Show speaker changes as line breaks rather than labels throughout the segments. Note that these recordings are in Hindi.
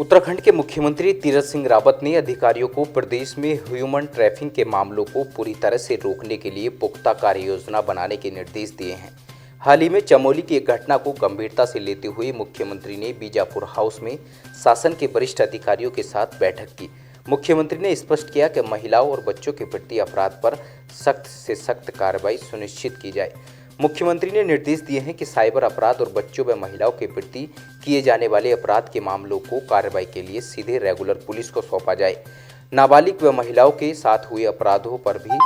उत्तराखंड के मुख्यमंत्री तीरथ सिंह रावत ने अधिकारियों को प्रदेश में ह्यूमन ट्रैफिकिंग के मामलों को पूरी तरह से रोकने के लिए पुख्ता कार्य योजना बनाने के निर्देश दिए हैं। हाल ही में चमोली की एक घटना को गंभीरता से लेते हुए मुख्यमंत्री ने बीजापुर हाउस में शासन के वरिष्ठ अधिकारियों के साथ बैठक की। मुख्यमंत्री ने स्पष्ट किया कि महिलाओं और बच्चों के प्रति अपराध पर सख्त से सख्त कार्रवाई सुनिश्चित की जाए। मुख्यमंत्री ने निर्देश दिए हैं कि साइबर अपराध और बच्चों व महिलाओं के प्रति किए जाने वाले अपराध के मामलों को कार्रवाई के लिए सीधे रेगुलर पुलिस को सौंपा जाए। नाबालिग व महिलाओं के साथ हुए अपराधों पर भी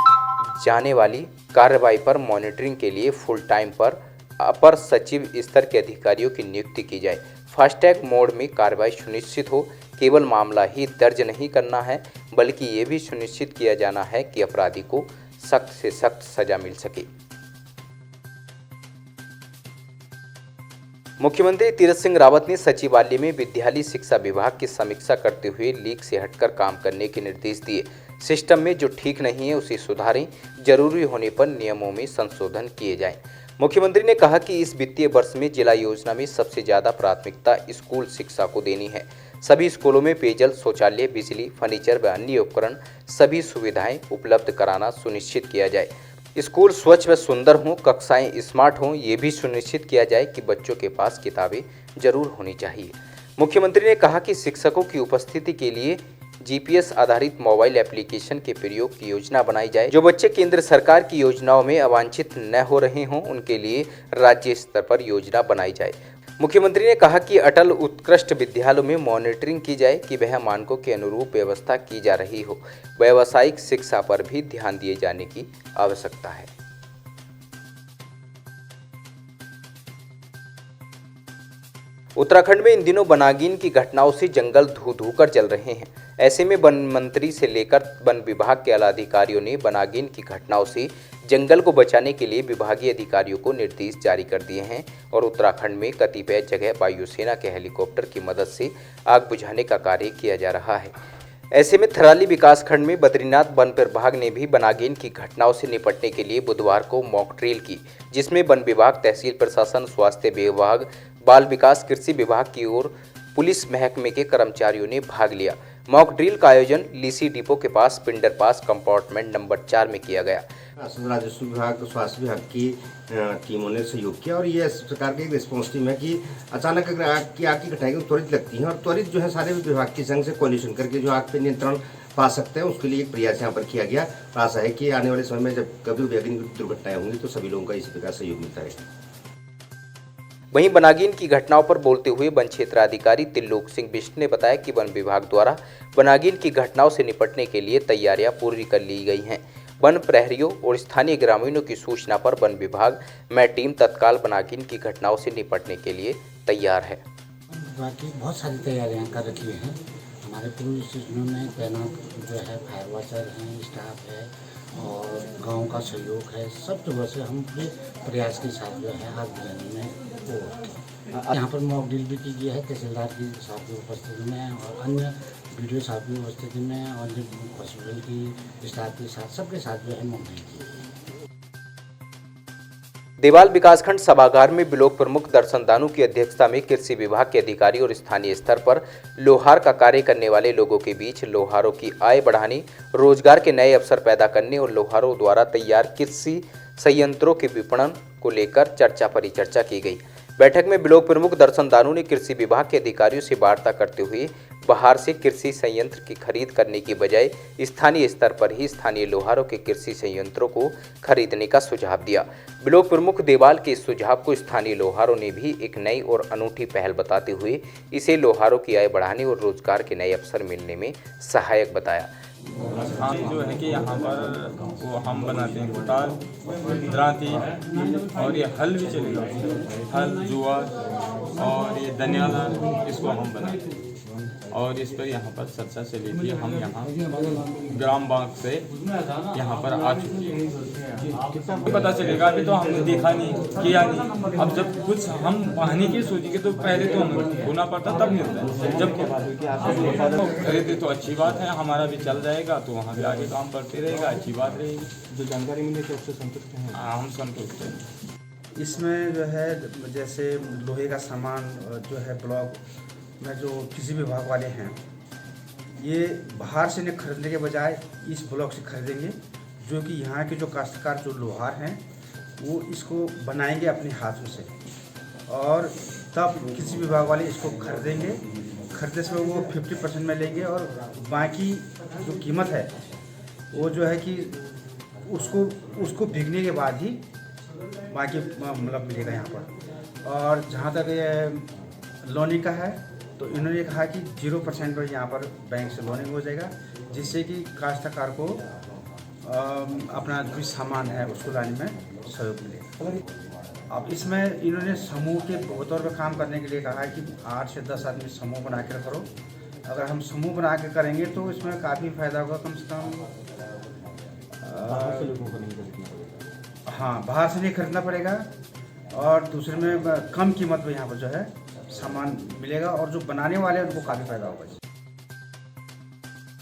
जाने वाली कार्रवाई पर मॉनिटरिंग के लिए फुल टाइम पर अपर सचिव स्तर के अधिकारियों की नियुक्ति की जाए। फास्टैग मोड में कार्रवाई सुनिश्चित हो। केवल मामला ही दर्ज नहीं करना है, बल्कि ये भी सुनिश्चित किया जाना है कि अपराधी को सख्त से सख्त सजा मिल सके। मुख्यमंत्री तीरथ सिंह रावत ने सचिवालय में विद्यालय शिक्षा विभाग की समीक्षा करते हुए लीक से हटकर काम करने के निर्देश दिए। सिस्टम में जो ठीक नहीं है उसे सुधारें, जरूरी होने पर नियमों में संशोधन किए जाएं। मुख्यमंत्री ने कहा कि इस वित्तीय वर्ष में जिला योजना में सबसे ज़्यादा प्राथमिकता स्कूल शिक्षा को देनी है। सभी स्कूलों में पेयजल, शौचालय, बिजली, फर्नीचर व अन्य उपकरण सभी सुविधाएं उपलब्ध कराना सुनिश्चित किया जाए। स्कूल स्वच्छ व सुंदर हों, कक्षाएं स्मार्ट हों, ये भी सुनिश्चित किया जाए कि बच्चों के पास किताबें जरूर होनी चाहिए। मुख्यमंत्री ने कहा कि शिक्षकों की उपस्थिति के लिए GPS आधारित मोबाइल एप्लीकेशन के प्रयोग की योजना बनाई जाए। जो बच्चे केंद्र सरकार की योजनाओं में अवांछित न हो रहे हों, उनके लिए राज्य स्तर पर योजना बनाई जाए। मुख्यमंत्री ने कहा कि अटल उत्कृष्ट विद्यालयों में मॉनिटरिंग की जाए कि वह मानकों के अनुरूप व्यवस्था की जा रही हो। व्यावसायिक शिक्षा पर भी ध्यान दिए जाने की आवश्यकता है। उत्तराखंड में इन दिनों वनाग्नि की घटनाओं से जंगल धू धू कर जल रहे हैं। ऐसे में वन मंत्री से लेकर वन विभाग के आला अधिकारियों ने वनाग्नि की घटनाओं से जंगल को बचाने के लिए विभागीय अधिकारियों को निर्देश जारी कर दिए हैं और उत्तराखंड में कतिपय जगह वायुसेना के हेलीकॉप्टर की मदद से आग बुझाने का कार्य किया जा रहा है। ऐसे में थराली विकासखंड में बद्रीनाथ वन विभाग ने भी वनाग्नि की घटनाओं से निपटने के लिए बुधवार को मॉक ड्रिल की, जिसमें वन विभाग, तहसील प्रशासन, स्वास्थ्य विभाग, बाल विकास, कृषि विभाग की ओर पुलिस महकमे के कर्मचारियों ने भाग लिया। मॉक ड्रिल का आयोजन लीसी डिपो के पास पिंडर पास कंपार्टमेंट नंबर 4 में किया गया।
राजस्व विभाग, स्वास्थ्य विभाग की टीमों ने सहयोग किया और ये इस प्रकार की एक रिस्पॉन्स टीम है कि अचानक अगर आग की घटनाएं त्वरित लगती हैं और त्वरित जो है सारे विभाग की संग से कोऑर्डिनेशन करके जो आग पे नियंत्रण पा सकते हैं, उसके लिए एक प्रयास यहाँ पर किया गया। आशा है कि आने वाले समय में जब कभी भी अग्नि दुर्घटनाएं होंगी तो सभी लोगों का इसी प्रकार सहयोग मिलता है।
वहीं वनाग्नि की घटनाओं पर बोलते हुए वन क्षेत्राधिकारी त्रिलोक सिंह बिष्ट ने बताया कि वन विभाग द्वारा वनाग्नि की घटनाओं से निपटने के लिए तैयारियां पूरी कर ली गई हैं। वन प्रहरियों और स्थानीय ग्रामीणों की सूचना पर वन विभाग में टीम तत्काल वनाग्नि की घटनाओं से निपटने के लिए तैयार है।
बाकी बहुत सारी तैयारियां कर रखी हैं। हमारे पुलिस स्टेशनों में तैनात जो है फायर वाचर हैं, स्टाफ है और गांव का सहयोग है। सब जगह से हम पूरे प्रयास के साथ जो है आग बुझाने में यहाँ पर मॉक ड्रिल भी की गई है तहसीलदार की साहब की उपस्थिति में और अन्य वीडियो साहब की उपस्थिति में और जो हॉस्पिटल की स्टाफ के साथ सबके साथ जो है मॉक ड्रिल की।
देवाल विकासखंड सभागार में ब्लॉक प्रमुख दर्शन दानू की अध्यक्षता में कृषि विभाग के अधिकारी और स्थानीय स्तर पर लोहार का कार्य करने वाले लोगों के बीच लोहारों की आय बढ़ाने, रोजगार के नए अवसर पैदा करने और लोहारों द्वारा तैयार कृषि संयंत्रों के विपणन को लेकर चर्चा परिचर्चा की गई। बैठक में ब्लॉक प्रमुख दर्शन दानू ने कृषि विभाग के अधिकारियों से वार्ता करते हुए बाहर से कृषि संयंत्र की खरीद करने की बजाय स्थानीय स्तर पर ही स्थानीय लोहारों के कृषि संयंत्रों को खरीदने का सुझाव दिया। ब्लॉक प्रमुख देवाल के इस सुझाव को स्थानीय लोहारों ने भी एक नई और अनूठी पहल बताते हुए इसे लोहारों की आय बढ़ाने और रोजगार के नए अवसर मिलने में सहायक बताया।
हम जो है कि यहाँ पर वो हम बनाते हैं कुटाल, दरांती और ये हल भी चलेगा, हल, जुआर और ये दनियाला, इसको हम बनाते हैं और इस पर यहाँ पर चर्चा से लेकर हम यहाँ ग्राम बैंक से यहाँ पर आ चुके हैं। पता चलेगा, अभी तो हमने देखा नहीं, किया नहीं। अब जब कुछ हम पानी की सोचेंगे तो पहले तो हमें होना पड़ता तब मिलता है। जब खरीदे तो अच्छी बात है, हमारा भी चल जाएगा तो वहाँ भी आगे काम बढ़ते रहेगा, अच्छी बात रहेगी।
जो जानकारी मिली तो उससे संतुष्ट हैं?
हम संतुष्ट हैं।
इसमें जो है जैसे लोहे का सामान जो है ब्लॉक
में जो कृषि विभाग वाले हैं ये बाहर से न खरीदने के बजाय इस ब्लॉक से खरीदेंगे, जो कि यहाँ के जो काश्तकार जो लोहार हैं वो इसको बनाएंगे अपने हाथों से, और तब कृषि विभाग वाले इसको खरीदेंगे। खरीदने से वो 50% में लेंगे और बाकी जो कीमत है वो जो है कि उसको बिकने के बाद ही बाकी मतलब मिलेगा यहाँ पर। और जहाँ तक ये लोनिंग का है तो इन्होंने कहा कि 0% पर यहाँ पर बैंक से लोनिंग हो जाएगा, जिससे कि काश्तकार को अपना जो भी सामान है उसको लाने में सहयोग मिलेगा। अब इसमें इन्होंने समूह के तौर पर काम करने के लिए कहा है कि 8 से 10 आदमी समूह बना कर करो। अगर हम समूह बना के करेंगे तो इसमें काफ़ी फ़ायदा होगा। कम से कम हाँ, बाहर से नहीं खरीदना पड़ेगा और दूसरे में कम कीमत में यहाँ पर जो है सामान मिलेगा, और जो बनाने वाले हैं उनको काफ़ी फ़ायदा होगा।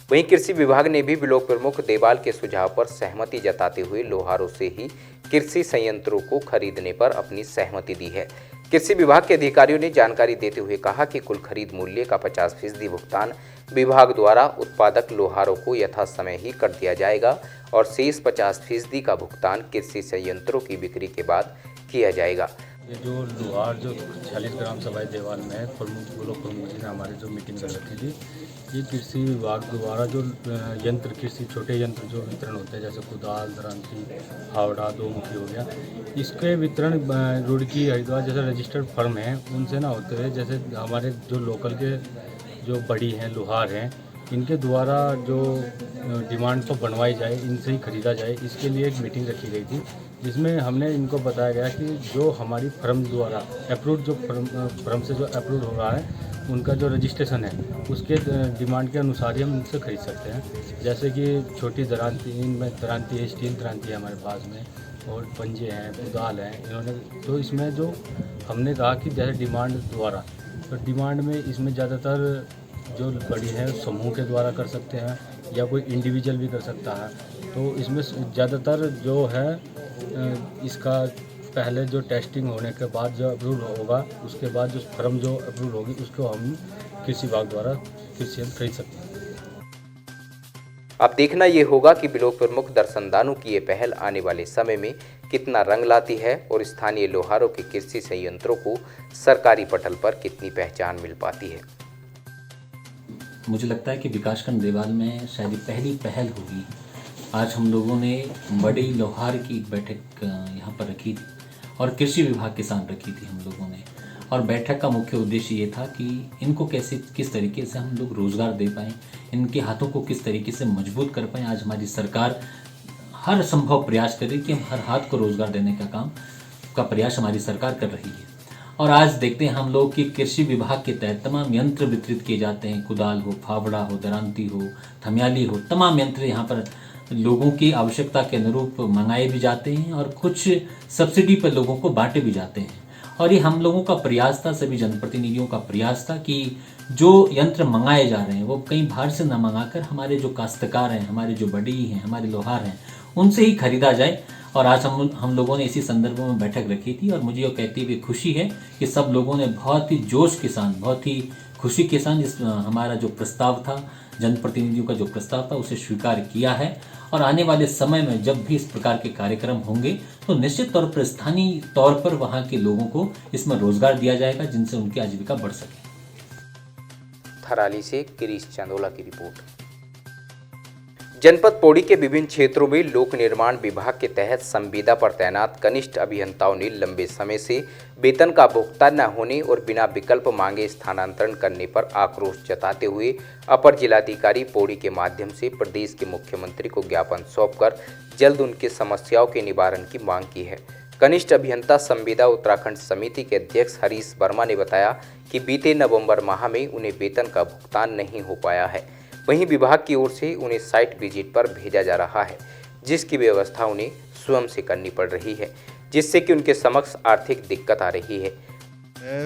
वहीं कृषि विभाग ने भी ब्लॉक प्रमुख देवाल के सुझाव पर सहमति जताते हुए लोहारों से ही कृषि संयंत्रों को खरीदने पर अपनी सहमति दी है। कृषि विभाग के अधिकारियों ने जानकारी देते हुए कहा कि कुल खरीद मूल्य का 50% भुगतान विभाग द्वारा उत्पादक लोहारों को यथा समय ही कर दिया जाएगा और शेष 50% का भुगतान कृषि संयंत्रों की बिक्री के बाद किया जाएगा।
ये जो लोहार जो 40 ग्राम सवाई देवाल में ब्लॉक प्रमुख जी ने हमारे जो मीटिंग कर रखी थी, ये कृषि विभाग द्वारा जो यंत्र कृषि छोटे यंत्र जो वितरण होते हैं जैसे कुदाल, दरांती, फावड़ा, 2 मुखी हो गया, इसके वितरण रुड़की, हरिद्वार जैसे रजिस्टर्ड फर्म हैं उनसे ना होते हुए जैसे हमारे जो लोकल के जो बड़ी हैं लोहार हैं इनके द्वारा जो डिमांड पर बनवाई जाए, इनसे ही खरीदा जाए, इसके लिए एक मीटिंग रखी गई थी जिसमें हमने इनको बताया गया कि जो हमारी फर्म द्वारा अप्रूव जो फर्म से जो अप्रूव हो रहा है उनका जो रजिस्ट्रेशन है उसके डिमांड के अनुसार ही हम इनसे खरीद सकते हैं। जैसे कि छोटी दरांती, इनमें दरांती है, स्टील दरांती है हमारे पास में, और पंजे हैं, कुदाल हैं, इन्होंने तो इसमें जो हमने कहा कि जैसे डिमांड द्वारा, तो डिमांड में इसमें ज़्यादातर जो बड़ी है समूह के द्वारा कर सकते हैं या कोई इंडिविजुअल भी कर सकता है। तो इसमें ज़्यादातर जो है इसका पहले जो टेस्टिंग होने के बाद जो अप्रूव होगा उसके बाद जो फर्म जो अप्रूव होगी उसको हम कृषि विभाग द्वारा कृषि यंत्र खरीद सकते हैं।
अब देखना ये होगा कि ब्लॉक प्रमुख दर्शनदानों की ये पहल आने वाले समय में कितना रंग लाती है और स्थानीय लोहारों के कृषि संयंत्रों को सरकारी पटल पर कितनी पहचान मिल पाती है।
मुझे लगता है कि विकासखंड देवाल में शायद पहली पहल होगी। आज हम लोगों ने बड़ी लोहार की एक बैठक यहाँ पर रखी थी और कृषि विभाग के साथ रखी थी हम लोगों ने, और बैठक का मुख्य उद्देश्य ये था कि इनको किस तरीके से हम लोग रोज़गार दे पाएँ, इनके हाथों को किस तरीके से मजबूत कर पाएँ। आज हमारी सरकार हर संभव प्रयास करे कि हम हर हाथ को रोज़गार देने का प्रयास हमारी सरकार कर रही है। और आज देखते हैं हम लोग कि कृषि विभाग के तहत तमाम यंत्र वितरित किए जाते हैं, कुदाल हो, फावड़ा हो, दरांती हो, थमियाली हो, तमाम यंत्र यहाँ पर लोगों की आवश्यकता के अनुरूप मंगाए भी जाते हैं और कुछ सब्सिडी पर लोगों को बांटे भी जाते हैं। और ये हम लोगों का प्रयास था, सभी जनप्रतिनिधियों का प्रयास था कि जो यंत्र मंगाए जा रहे हैं वो कहीं बाहर से न मंगाकर हमारे जो काश्तकार हैं, हमारे जो बड़ी हैं, हमारे लोहार हैं, उनसे ही खरीदा जाए। और आज हम लोगों ने इसी संदर्भ में बैठक रखी थी और मुझे ये कहती हुई खुशी है कि सब लोगों ने बहुत ही जोश के साथ, बहुत ही खुशी के साथ इस हमारा जो प्रस्ताव था, जनप्रतिनिधियों का जो प्रस्ताव था, उसे स्वीकार किया है। और आने वाले समय में जब भी इस प्रकार के कार्यक्रम होंगे तो निश्चित तौर पर स्थानीय तौर पर वहाँ के लोगों को इसमें रोजगार दिया जाएगा जिनसे उनकी आजीविका बढ़ सके।
थराली से गिरीश चंदोला की रिपोर्ट। जनपद पौड़ी के विभिन्न क्षेत्रों में लोक निर्माण विभाग के तहत संविदा पर तैनात कनिष्ठ अभियंताओं ने लंबे समय से वेतन का भुगतान न होने और बिना विकल्प मांगे स्थानांतरण करने पर आक्रोश जताते हुए अपर जिलाधिकारी पौड़ी के माध्यम से प्रदेश के मुख्यमंत्री को ज्ञापन सौंपकर जल्द उनकी समस्याओं के निवारण की मांग की है। कनिष्ठ अभियंता संविदा उत्तराखंड समिति के अध्यक्ष हरीश वर्मा ने बताया कि बीते नवंबर माह में उन्हें वेतन का भुगतान नहीं हो पाया है। वहीं विभाग की ओर से उन्हें साइट विजिट पर भेजा जा रहा है, जिसकी व्यवस्था उन्हें स्वयं से करनी पड़ रही है, जिससे कि उनके समक्ष आर्थिक दिक्कत आ रही है।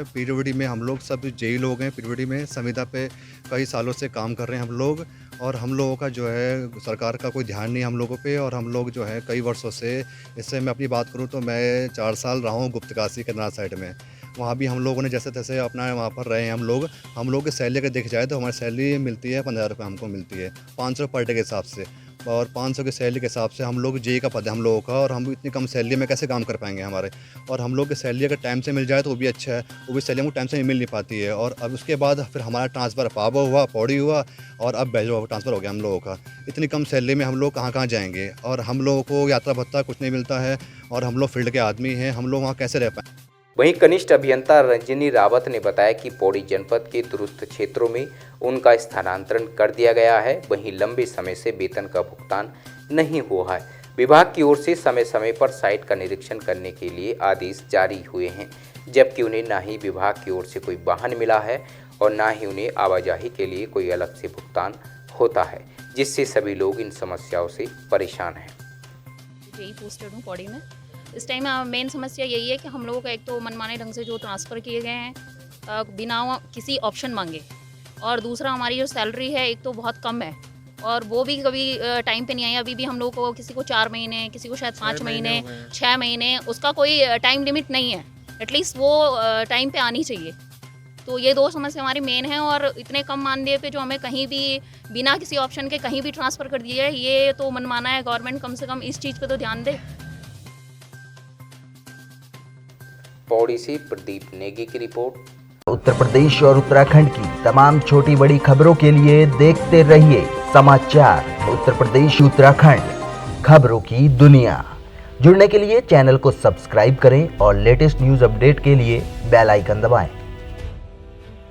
पीडब्ल्यूडी में हम लोग सब जेई लोग हैं, पीडब्ल्यूडी में संविदा पे कई सालों से काम कर रहे हैं हम लोग, और हम लोगों का जो है सरकार का कोई ध्यान नहीं हम लोगों पे, और हम लोग जो है कई वर्षों से, इससे मैं अपनी बात करूं तो मैं 4 साल रहा हूं गुप्तकाशी केदारनाथ साइड में, वहाँ भी हम लोगों ने जैसे तैसे अपना वहाँ पर रहे हैं हम लोग की सैलरी अगर देखी जाए तो हमारी सैलरी मिलती है 15,000 रुपये हमको मिलती है 500 पर डे के हिसाब से, और 500 की सैलरी के हिसाब से हम लोग जेई का पद है हम लोगों का, और हम इतनी कम सैलरी में कैसे काम कर पाएंगे हमारे। और हम लोग की सैलरी अगर टाइम से मिल जाए तो वो भी अच्छा है, वो भी सैलरी हमको टाइम से मिल नहीं पाती है। और अब उसके बाद फिर हमारा ट्रांसफ़र पाबो हुआ, पौड़ी हुआ, और अब बैजो ट्रांसफ़र हो गया हम लोगों का। इतनी कम सैलरी में हम लोग कहाँ जाएंगे, और हम लोगों को यात्रा भत्ता कुछ नहीं मिलता है, और हम लोग फील्ड के आदमी हैं, हम लोग वहाँ कैसे रह पाएँ।
वहीं कनिष्ठ अभियंता रंजनी रावत ने बताया कि पौड़ी जनपद के दूरस्थ क्षेत्रों में उनका स्थानांतरण कर दिया गया है। वहीं लंबे समय से वेतन का भुगतान नहीं हुआ है। विभाग की ओर से समय समय पर साइट का निरीक्षण करने के लिए आदेश जारी हुए हैं, जबकि उन्हें ना ही विभाग की ओर से कोई वाहन मिला है और ना ही उन्हें आवाजाही के लिए कोई अलग से भुगतान होता है, जिससे सभी लोग इन समस्याओं से परेशान हैं।
यही पोस्टेड हूँ पौड़ी में। इस टाइम मेन समस्या यही है कि हम लोगों का एक तो मनमाने ढंग से जो ट्रांसफ़र किए गए हैं बिना किसी ऑप्शन मांगे, और दूसरा हमारी जो सैलरी है एक तो बहुत कम है, और वो भी कभी टाइम पे नहीं आई। अभी भी हम लोग को किसी को 4 महीने, किसी को शायद 5 महीने, 6 महीने, उसका कोई टाइम लिमिट नहीं है। एटलीस्ट वो टाइम पे आनी चाहिए। तो ये 2 समस्या हमारी मेन है, और इतने कम मानदेय पे जो हमें कहीं भी बिना किसी ऑप्शन के कहीं भी ट्रांसफ़र कर दिया है, ये तो मनमाना है। गवर्नमेंट कम से कम इस चीज़ पे तो ध्यान दे।
पौड़ी से प्रदीप नेगी की रिपोर्ट।
उत्तर प्रदेश और उत्तराखंड की तमाम छोटी बड़ी खबरों के लिए देखते रहिए समाचार उत्तर प्रदेश उत्तराखंड, खबरों की दुनिया। जुड़ने के लिए चैनल को सब्सक्राइब करें और लेटेस्ट न्यूज़ अपडेट के लिए बेल आइकन दबाएं।